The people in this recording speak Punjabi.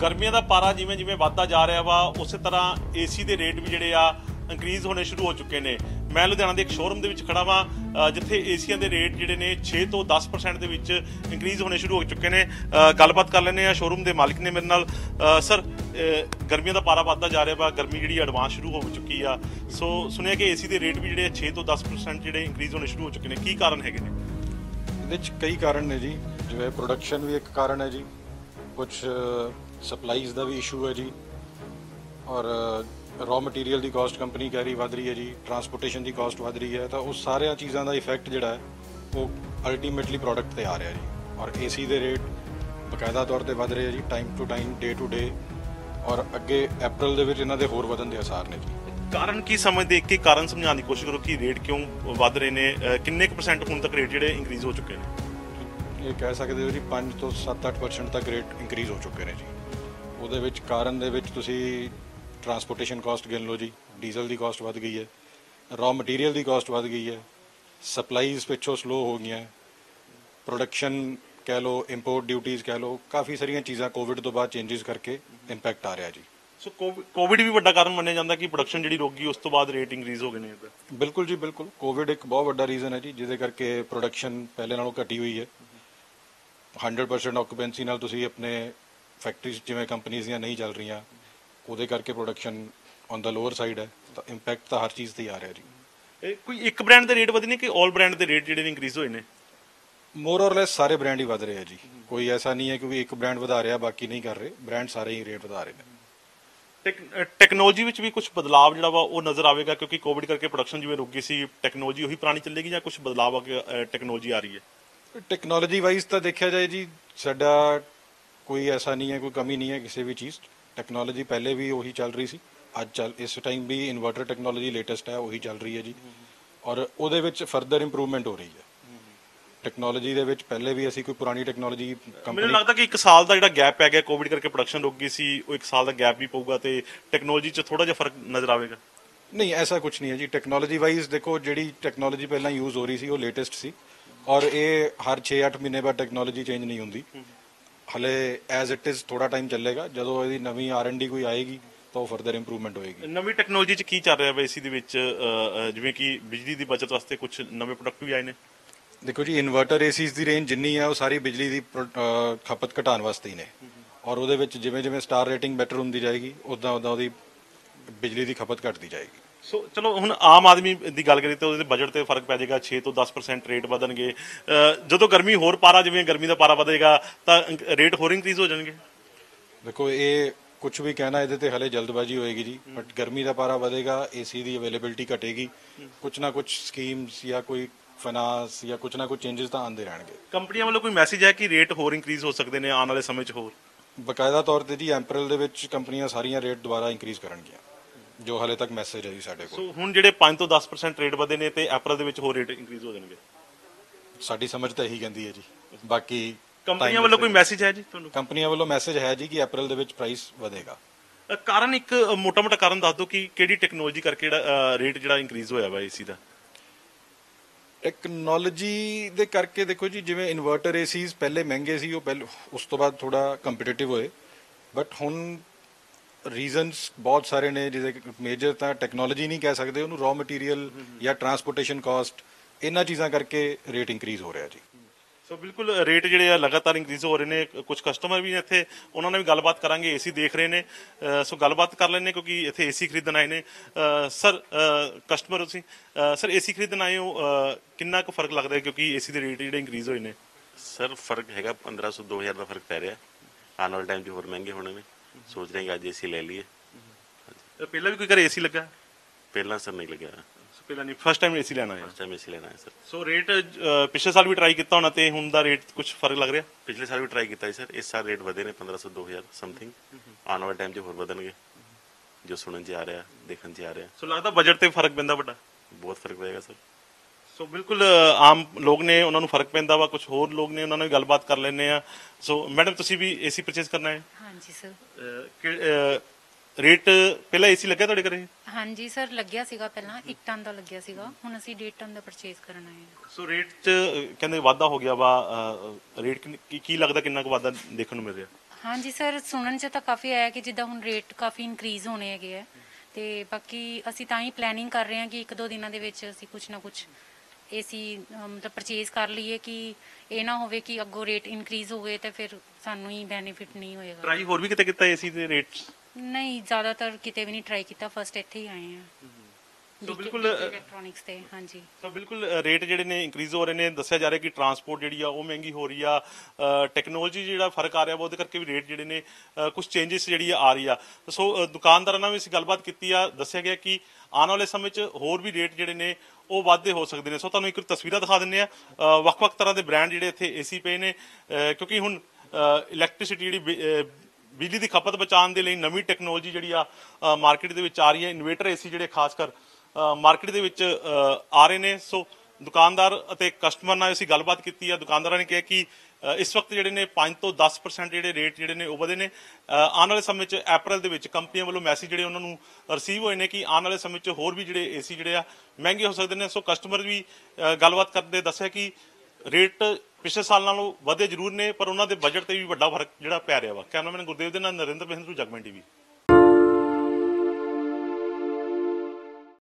गर्मियों का पारा जिमें जिमें वाधता जा रहा वा उस तरह एसी के रेट भी जोड़े आ इंक्रीज़ होने शुरू हो चुके हैं। मैं लुधियाना के एक शोरूम के खड़ा वा जिथे एसिया के रेट जोड़े ने 6 तो 10% के इंक्रीज़ होने शुरू हो चुके हैं। गलबात कर लेने शोरूम के मालिक ने मेरे नाल। सर गर्मियों का पारा वाधता जा रहा वा, गर्मी जी एडवांस शुरू हो चुकी आ, सो सुनिया कि एसी के रेट भी जोड़े 6 तो 10% जोड़े इंक्रीज़ होने शुरू हो चुके हैं, की कारण है? कई कारण ने जी, जो प्रोडक्शन भी एक कारण है जी, कुछ सप्लाईज़ का भी इशू है जी, और रॉ मटीरियल की कॉस्ट कंपनी कह रही वध रही है जी, ट्रांसपोर्टेशन की कॉस्ट वध रही है, तो उस सारिया चीज़ों का इफेक्ट जोड़ा है वो अल्टीमेटली प्रोडक्ट पर आ रहा है जी। और एसी के रेट बकायदा तौर पर वध रहे हैं जी, टाइम टू डे, और अगे अप्रैल के इन्हों के होर वधन के आसार ने जी। कारण की समझते, एक एक कारण समझाने की कोशिश करो कि रेट क्यों वध रहे हैं, किन्ने % हुण तक रेट जोड़े इंक्रीज़ हो चुके हैं? ये कह सकते हो जी 5 तो 7-8% तक रेट इंक्रीज़ हो चुके हैं जी। वो कारण दे तुसी ट्रांसपोर्टेशन कॉस्ट गिन लो जी, डीजल की कॉस्ट वध गई है, रॉ मटीरियल की कॉस्ट वध गई है, सप्लाईज़ पिछों स्लो हो गई, प्रोडक्शन कह लो, इंपोर्ट ड्यूटीज़ कह लो, काफ़ी सारिया चीज़ा कोविड तो बाद चेंजिज करके इंपैक्ट आ रहा जी। सो कोविड भी बड़ा कारण मन्निया जाता कि प्रोडक्शन जी रोक गई, उस तो बाद रेट इंक्रीज़ हो गए हैं? बिल्कुल जी बिल्कुल, कोविड एक बहुत बड़ा रीजन है जी, जिसके करके प्रोडक्शन पहले नालों घटी हुई है। 100% ऑक्यूपेंसी नाल तुसी अपने फैक्ट्रीज जिवें कंपनीज ਦੀਆਂ नहीं चल रही, ਉਹਦੇ करके production on the lower side है, तो इंपैक्ट तो हर चीज़ से ही आ रहा जी। कोई एक ब्रांड के रेट ਵਧੇ ਨੇ कि ऑल ब्रांड के रेट ਜਿਹੜੇ इंक्रीज़ ਹੋਏ ਨੇ? मोर और लेस सारे ब्रांड ही वध रहे हैं जी, कोई ऐसा नहीं है क्योंकि एक ब्रांड वधा रहा बाकी नहीं कर रहे, ब्रांड सारे ही रेट वधा रहे हैं। ਟੈਕਨੋਲੋਜੀ ਵਿੱਚ ਵੀ ਕੁਝ ਬਦਲਾਅ ਜਿਹੜਾ ਵਾ ਉਹ ਨਜ਼ਰ ਆਵੇਗਾ, ਕਿਉਂਕਿ ਕੋਵਿਡ ਕਰਕੇ ਪ੍ਰੋਡਕਸ਼ਨ ਜਿਵੇਂ ਰੁਕ ਗਈ ਸੀ, ਟੈਕਨੋਲੋਜੀ ਉਹੀ ਪੁਰਾਣੀ ਚੱਲੇਗੀ ਜਾਂ ਕੁਝ ਬਦਲਾਅ ਆ ਕੇ ਟੈਕਨੋਲੋਜੀ ਆ ਰਹੀ ਹੈ? ਟੈਕਨੋਲੋਜੀ ਵਾਈਜ਼ ਤਾਂ ਦੇਖਿਆ ਜਾਏ ਜੀ, ਸਾਡਾ कोई ऐसा नहीं है, कोई कमी नहीं है किसी भी चीज़। टेक्नोलॉजी पहले भी वही चल रही सी, इस टाइम भी इन्वर्टर टेक्नोलॉजी लेटेस्ट है वही चल रही है जी, और ਉਹਦੇ ਵਿੱਚ फर्दर इंप्रूवमेंट हो रही है ਟੈਕਨੋਲੋਜੀ ਦੇ ਵਿੱਚ। ਪਹਿਲੇ ਵੀ ਅਸੀਂ ਕੋਈ ਪੁਰਾਣੀ ਟੈਕਨੋਲੋਜੀ ਕੰਪਨੀ, ਮੈਨੂੰ ਲੱਗਦਾ ਕਿ 1 ਸਾਲ ਦਾ ਜਿਹੜਾ ਗੈਪ ਪੈ ਗਿਆ ਕੋਵਿਡ ਕਰਕੇ, ਪ੍ਰੋਡਕਸ਼ਨ ਰੁਕ ਗਈ ਸੀ, ਉਹ 1 ਸਾਲ ਦਾ ਗੈਪ ਵੀ ਪਊਗਾ ਤੇ ਟੈਕਨੋਲੋਜੀ 'ਚ ਥੋੜਾ ਜਿਹਾ ਫਰਕ ਨਜ਼ਰ ਆਵੇਗਾ। नहीं ऐसा कुछ नहीं है जी। टेक्नोलॉजी वाइज देखो, जी टेक्नोलॉजी पहला यूज़ हो रही सी वो लेटेस्ट सी, और ये हर 6-8 महीने बाद टेक्नोलॉजी चेंज नहीं होती, हले एज इट इज़ थोड़ा टाइम चलेगा। जो ये नवी R&D कोई आएगी तो फर्दर इंप्रूवमेंट होएगी। ਨਵੀਂ ਟੈਕਨੋਲੋਜੀ 'ਚ ਕੀ ਚੱਲ ਰਿਹਾ ਵਾ ਏਸੀ ਦੇ ਵਿੱਚ, ਜਿਵੇਂ ਕਿ ਬਿਜਲੀ ਦੀ ਬਚਤ ਵਾਸਤੇ ਕੁਝ ਨਵੇਂ ਪ੍ਰੋਡਕਟ ਵੀ ਆਏ ਨੇ? देखो जी, इन्वर्टर एसीज़ की रेंज जिन्नी है वो सारी बिजली की खपत घटाने वास्ते ही ने, और वो जिमें जिमें स्टार रेटिंग बैटर होती जाएगी उदा उदा बिजली की खपत घटती जाएगी। ਸੋ ਚਲੋ ਹੁਣ ਆਮ ਆਦਮੀ ਦੀ ਗੱਲ ਕਰੀਏ ਤਾਂ ਉਹਦੇ ਬਜਟ ਤੇ ਫਰਕ ਪੈ ਜਾਏਗਾ, 6 ਤੋਂ 10% ਰੇਟ ਵਧਣਗੇ। ਜਦੋਂ ਗਰਮੀ ਹੋਰ ਪਾਰਾ, ਜਿਵੇਂ ਗਰਮੀ ਦਾ ਪਾਰਾ ਵਧੇਗਾ ਤਾਂ ਰੇਟ ਹੋਰ ਇੰਕਰੀਜ਼ ਹੋ ਜਾਣਗੇ। देखो ये कुछ भी कहना ये हले जल्दबाजी होएगी जी, बट गर्मी का पारा बढ़ेगा, एसी की अवेलेबिलिटी घटेगी, कुछ ना कुछ स्कीम्स या कोई फाइनांस या कुछ ना कुछ चेंजेस तो आते रहेंगे। ਕੰਪਨੀਆਂ ਵੱਲੋਂ ਕੋਈ ਮੈਸੇਜ ਹੈ ਕਿ ਰੇਟ ਹੋਰ ਇੰਕਰੀਜ਼ ਹੋ ਸਕਦੇ ਨੇ ਆਉਣ ਵਾਲੇ ਸਮੇਂ 'ਚ ਹੋਰ? ਬਕਾਇਦਾ ਤੌਰ ਤੇ ਜੀ ਅਪ੍ਰੈਲ ਦੇ ਵਿੱਚ ਕੰਪਨੀਆਂ ਸਾਰੀਆਂ ਰੇਟ ਦੁਬਾਰਾ ਇੰਕਰੀਜ਼ ਕਰਨਗੀਆਂ, ਜੋ ਹਾਲੇ ਤੱਕ ਮੈਸੇਜ ਹੈ ਜੀ ਸਾਡੇ ਕੋਲ। ਸੋ ਹੁਣ ਜਿਹੜੇ 5 ਤੋਂ 10% ਰੇਟ ਵਧੇ ਨੇ ਤੇ ਅਪ੍ਰੈਲ ਦੇ ਵਿੱਚ ਹੋਰ ਰੇਟ ਇੰਕਰੀਜ਼ ਹੋ ਜਾਣਗੇ? ਸਾਡੀ ਸਮਝ ਤਾਂ ਇਹੀ ਕਹਿੰਦੀ ਹੈ ਜੀ, ਬਾਕੀ ਕੰਪਨੀਆਂ ਵੱਲੋਂ ਕੋਈ ਮੈਸੇਜ ਹੈ ਜੀ ਤੁਹਾਨੂੰ? ਕੰਪਨੀਆਂ ਵੱਲੋਂ ਮੈਸੇਜ ਹੈ ਜੀ ਕਿ ਅਪ੍ਰੈਲ ਦੇ ਵਿੱਚ ਪ੍ਰਾਈਸ ਵਧੇਗਾ। ਕਾਰਨ ਇੱਕ ਮੋਟਾ ਕਾਰਨ ਦੱਸ ਦਿਓ ਕਿ ਕਿਹੜੀ ਟੈਕਨੋਲੋਜੀ ਕਰਕੇ ਜਿਹੜਾ ਰੇਟ ਜਿਹੜਾ ਇੰਕਰੀਜ਼ ਹੋਇਆ ਵਾ ਏਸੀ ਦਾ? ਟੈਕਨੋਲੋਜੀ ਦੇ ਕਰਕੇ ਦੇਖੋ ਜੀ, ਜਿਵੇਂ ਇਨਵਰਟਰ ਏਸੀਜ਼ ਪਹਿਲੇ ਮਹਿੰਗੇ ਸੀ, ਉਹ ਪਹਿਲੇ ਉਸ ਤੋਂ ਬਾਅਦ ਥੋੜਾ ਕੰਪੀਟੀਟਿਵ ਹੋਏ, ਬਟ ਹੁਣ ਰੀਜ਼ਨਸ ਬਹੁਤ ਸਾਰੇ ਨੇ, ਜਿਹਦੇ ਮੇਜਰ ਤਾਂ ਟੈਕਨੋਲੋਜੀ ਨਹੀਂ ਕਹਿ ਸਕਦੇ ਉਹਨੂੰ, ਰॉ ਮਟੀਰੀਅਲ ਜਾਂ ਟਰਾਂਸਪੋਰਟੇਸ਼ਨ ਕਾਸਟ, ਇਹਨਾਂ ਚੀਜ਼ਾਂ ਕਰਕੇ ਰੇਟ ਇੰਕਰੀਜ਼ ਹੋ ਰਿਹਾ ਜੀ। ਸੋ ਬਿਲਕੁਲ ਰੇਟ ਜਿਹੜੇ ਆ ਲਗਾਤਾਰ ਇੰਕਰੀਜ਼ ਹੋ ਰਹੇ ਨੇ। ਕੁਝ ਕਸਟਮਰ ਵੀ ਨੇ ਇੱਥੇ, ਉਹਨਾਂ ਨਾਲ ਵੀ ਗੱਲਬਾਤ ਕਰਾਂਗੇ, ਏਸੀ ਦੇਖ ਰਹੇ ਨੇ, ਸੋ ਗੱਲਬਾਤ ਕਰ ਲੈਣੇ ਕਿਉਂਕਿ ਇੱਥੇ ਏਸੀ ਖਰੀਦਣ ਆਏ ਨੇ। ਸਰ ਕਸਟਮਰ ਤੁਸੀਂ, ਸਰ ਏਸੀ ਖਰੀਦਣ ਆਏ ਹੋ, ਕਿੰਨਾ ਕੁ ਫਰਕ ਲੱਗਦਾ ਹੈ ਕਿਉਂਕਿ ਏਸੀ ਦੇ ਰੇਟ ਜਿਹੜੇ ਇੰਕਰੀਜ਼ ਹੋਏ ਨੇ? ਸਰ ਫਰਕ ਹੈਗਾ 1500-2000 ਦਾ ਫਰਕ ਪੈ ਰਿਹਾ, ਆਉਣ ਵਾਲੇ ਟਾਈਮ 'ਚ ਹੋਰ ਮਹਿੰਗੇ ਹੋਣੇ ਨੇ। ਸੋਚ ਰਹੇ ਕਿ ਅੱਜ ਏਸੀ ਲੈ ਲਈਏ। ਪਹਿਲਾਂ ਵੀ ਕੋਈ ਘਰੇ ਏਸੀ ਲੱਗਾ? ਪਹਿਲਾਂ ਸਰ ਨਹੀਂ ਲੱਗਿਆ, ਪਹਿਲਾਂ ਨਹੀਂ, ਫਸਟ ਟਾਈਮ ਏਸੀ ਲੈਣਾ ਹੈ? ਫਸਟ ਟਾਈਮ ਏਸੀ ਲੈਣਾ ਹੈ ਸਰ। ਸੋ ਰੇਟ ਪਿਛਲੇ ਸਾਲ ਵੀ ਟਰਾਈ ਕੀਤਾ ਹੋਣਾ ਤੇ ਹੁਣ ਦਾ ਰੇਟ ਕੁਝ ਫਰਕ ਲੱਗ ਰਿਹਾ? ਪਿਛਲੇ ਸਾਲ ਵੀ ਟਰਾਈ ਕੀਤਾ ਸੀ ਸਰ, ਇਸ ਸਾਲ ਰੇਟ ਵਧੇ ਨੇ 1500-2000 ਸਮਥਿੰਗ, ਆਉਣ ਵਾਲੇ ਟਾਈਮ 'ਚ ਹੋਰ ਵਧਣਗੇ ਜੋ ਸੁਣਨ 'ਚ ਆ ਰਿਹਾ, ਦੇਖਣ 'ਚ ਆ ਰਿਹਾ। ਸੋ ਲੱਗਦਾ ਬਜਟ ਤੇ ਫਰਕ ਪੈਂਦਾ ਵੱਡਾ? ਬਹੁਤ ਫਰਕ ਪਏਗਾ ਸਰ। ਸੋ ਬਿਲਕੁਲ ਆਮ ਲੋਕ ਨੇ, ਉਹਨਾਂ ਨੂੰ ਫਰਕ ਪੈਂਦਾ ਵਾ, ਕੁਝ ਹੋਰ ਲੋਕ ਨੇ, ਉਹਨਾਂ ਨਾਲ ਵੀ ਗੱਲਬਾਤ ਕਰ ਲੈਂਦੇ ਆ। ਸੋ ਮੈਡਮ ਤੁਸੀਂ ਵੀ ਏਸੀ ਪਰਚੇਸ ਕਰਨਾ ਹੈ? ਹਾਂਜੀ ਸਰ। ਰੇਟ ਪਹਿਲਾਂ ਏਸੀ ਲੱਗਿਆ ਤੁਹਾਡੇ ਘਰੇ? ਹਾਂਜੀ ਸਰ, ਲੱਗਿਆ ਸੀਗਾ ਪਹਿਲਾਂ 1 ਟਨ ਦਾ ਲੱਗਿਆ ਸੀਗਾ, ਹੁਣ ਅਸੀਂ 1.5 ਟਨ ਦਾ ਪਰਚੇਸ ਕਰਨ ਆਏ ਹਾਂ। ਸੋ ਰੇਟ 'ਚ ਕਹਿੰਦੇ ਵਾਧਾ ਹੋ ਗਿਆ ਵਾ, ਰੇਟ ਕੀ ਲੱਗਦਾ ਕਿੰਨਾ ਕੁ ਵਾਧਾ ਦੇਖਣ ਨੂੰ ਮਿਲ ਰਿਹਾ? ਹਾਂਜੀ ਸਰ, ਸੁਣਨ 'ਚ ਤਾਂ ਕਾਫੀ ਆਇਆ ਕਿ ਜਿੱਦਾਂ ਹੁਣ ਰੇਟ ਕਾਫੀ ਇਨਕਰੀਜ਼ ਹੋਣੇ ਹੈਗੇ ਆ, ਤੇ ਬਾਕੀ ਅਸੀਂ ਤਾਂ ਹੀ ਪਲੈਨਿੰਗ ਕਰ ਰਹੇ ਹਾਂ ਕਿ 1-2 ਦਿਨਾਂ ਦੇ ਵਿੱਚ ਅਸੀਂ ਕੁਛ ਨਾ ਕੁਛ ਏਸੀ ਮਤਲਬ ਪਰਚੇਜ਼ ਕਰ ਲਈਏ, ਕਿ ਇਹ ਨਾ ਹੋਵੇ ਕਿ ਅੱਗੋਂ ਰੇਟ ਇਨਕਰੀਜ਼ ਹੋ ਗਏ ਤੇ ਫਿਰ ਸਾਨੂੰ ਹੀ ਬੈਨੀਫਿਟ ਨਹੀਂ ਹੋਏਗਾ। ਟਰਾਈ ਹੋਰ ਵੀ ਕਿਤੇ ਕੀਤਾ ਏਸੀ ਦੇ ਰੇਟ? ਨਹੀਂ, ਜ਼ਿਆਦਾਤਰ ਕਿਤੇ ਵੀ ਨਹੀਂ ਟਰਾਈ ਕੀਤਾ, ਫਸਟ ਇੱਥੇ ਹੀ ਆਏ ਆ ਸੋ ਬਿਲਕੁਲ ਇਲੈਕਟ੍ਰੋਨਿਕਸ ਤੇ। ਹਾਂਜੀ ਸੋ ਬਿਲਕੁਲ ਰੇਟ ਜਿਹੜੇ ਨੇ ਇੰਕਰੀਜ਼ ਹੋ ਰਹੇ ਨੇ। ਦੱਸਿਆ ਜਾ ਰਿਹਾ ਕਿ ਟਰਾਂਸਪੋਰਟ ਜਿਹੜੀ ਆ ਉਹ ਮਹਿੰਗੀ ਹੋ ਰਹੀ ਆ, ਟੈਕਨੋਲੋਜੀ ਜਿਹੜਾ ਫਰਕ ਆ ਰਿਹਾ ਵਾ ਉਹਦੇ ਕਰਕੇ ਵੀ ਰੇਟ ਜਿਹੜੇ ਨੇ ਕੁਝ ਚੇਂਜਸ ਜਿਹੜੀ ਆ ਰਹੀ ਆ। ਸੋ ਦੁਕਾਨਦਾਰਾਂ ਨਾਲ ਵੀ ਅਸੀਂ ਗੱਲਬਾਤ ਕੀਤੀ ਆ, ਦੱਸਿਆ ਗਿਆ ਕਿ ਆਉਣ ਵਾਲੇ ਸਮੇਂ 'ਚ ਹੋਰ ਵੀ ਰੇਟ ਜਿਹੜੇ ਨੇ ਉਹ ਵਾਧੇ ਹੋ ਸਕਦੇ ਨੇ। ਸੋ ਤੁਹਾਨੂੰ ਇੱਕ ਤਸਵੀਰਾਂ ਦਿਖਾ ਦਿੰਦੇ ਆ, ਵੱਖ-ਵੱਖ ਤਰ੍ਹਾਂ ਦੇ ਬ੍ਰਾਂਡ ਜਿਹੜੇ ਇੱਥੇ ਏਸੀ ਪਏ ਨੇ, ਕਿਉਂਕਿ ਹੁਣ ਇਲੈਕਟ੍ਰਿਸਿਟੀ ਜਿਹੜੀ ਬਿਜਲੀ ਦੀ ਖਪਤ ਬਚਾਉਣ ਦੇ ਲਈ ਨਵੀਂ ਟੈਕਨੋਲੋਜੀ ਜਿਹੜੀ ਆ ਮਾਰਕੀਟ ਦੇ ਵਿੱਚ ਆ ਰਹੀ ਹੈ। ਇਨਵੇਟਰ ਏਸੀ ਜਿਹੜੇ ਖਾਸ ਕਰ ਮਾਰਕੀਟ ਦੇ ਵਿੱਚ ਆ ਰਹੇ ਨੇ। ਸੋ ਦੁਕਾਨਦਾਰ ਅਤੇ ਕਸਟਮਰ ਨਾਲ ਅਸੀਂ ਗੱਲਬਾਤ ਕੀਤੀ ਆ। ਦੁਕਾਨਦਾਰਾਂ ਨੇ ਕਿਹਾ ਕਿ ਇਸ ਵਕਤ ਜਿਹੜੇ ਨੇ 5 ਤੋਂ 10% ਜਿਹੜੇ ਰੇਟ ਜਿਹੜੇ ਨੇ ਉਹ ਵਧੇ ਨੇ। ਆਉਣ ਵਾਲੇ ਸਮੇਂ 'ਚ ਅਪ੍ਰੈਲ ਦੇ ਵਿੱਚ ਕੰਪਨੀਆਂ ਵੱਲੋਂ ਮੈਸੇਜ ਜਿਹੜੇ ਉਹਨਾਂ ਨੂੰ ਰਿਸੀਵ ਹੋਏ ਨੇ ਕਿ ਆਉਣ ਵਾਲੇ ਸਮੇਂ 'ਚ ਹੋਰ ਵੀ ਜਿਹੜੇ ਏਸੀ ਜਿਹੜੇ ਆ ਮਹਿੰਗੇ ਹੋ ਸਕਦੇ ਨੇ। ਸੋ ਕਸਟਮਰ ਵੀ ਗੱਲਬਾਤ ਕਰਦੇ ਦੱਸਿਆ ਕਿ ਰੇਟ ਪਿਛਲੇ ਸਾਲ ਨਾਲੋਂ ਵਧੇ ਜ਼ਰੂਰ ਨੇ, ਪਰ ਉਹਨਾਂ ਦੇ ਬਜਟ ਤੇ ਵੀ ਵੱਡਾ ਫਰਕ ਜਿਹੜਾ ਪੈ ਰਿਹਾ ਵਾ। ਕੈਮਰਾਮੈਨ ਗੁਰਦੇਵ ਦੇ ਨਾਲ ਨਰਿੰਦਰ ਮਹਿੰਦਰੂ, ਜਗਮਨ ਟੀਵੀ।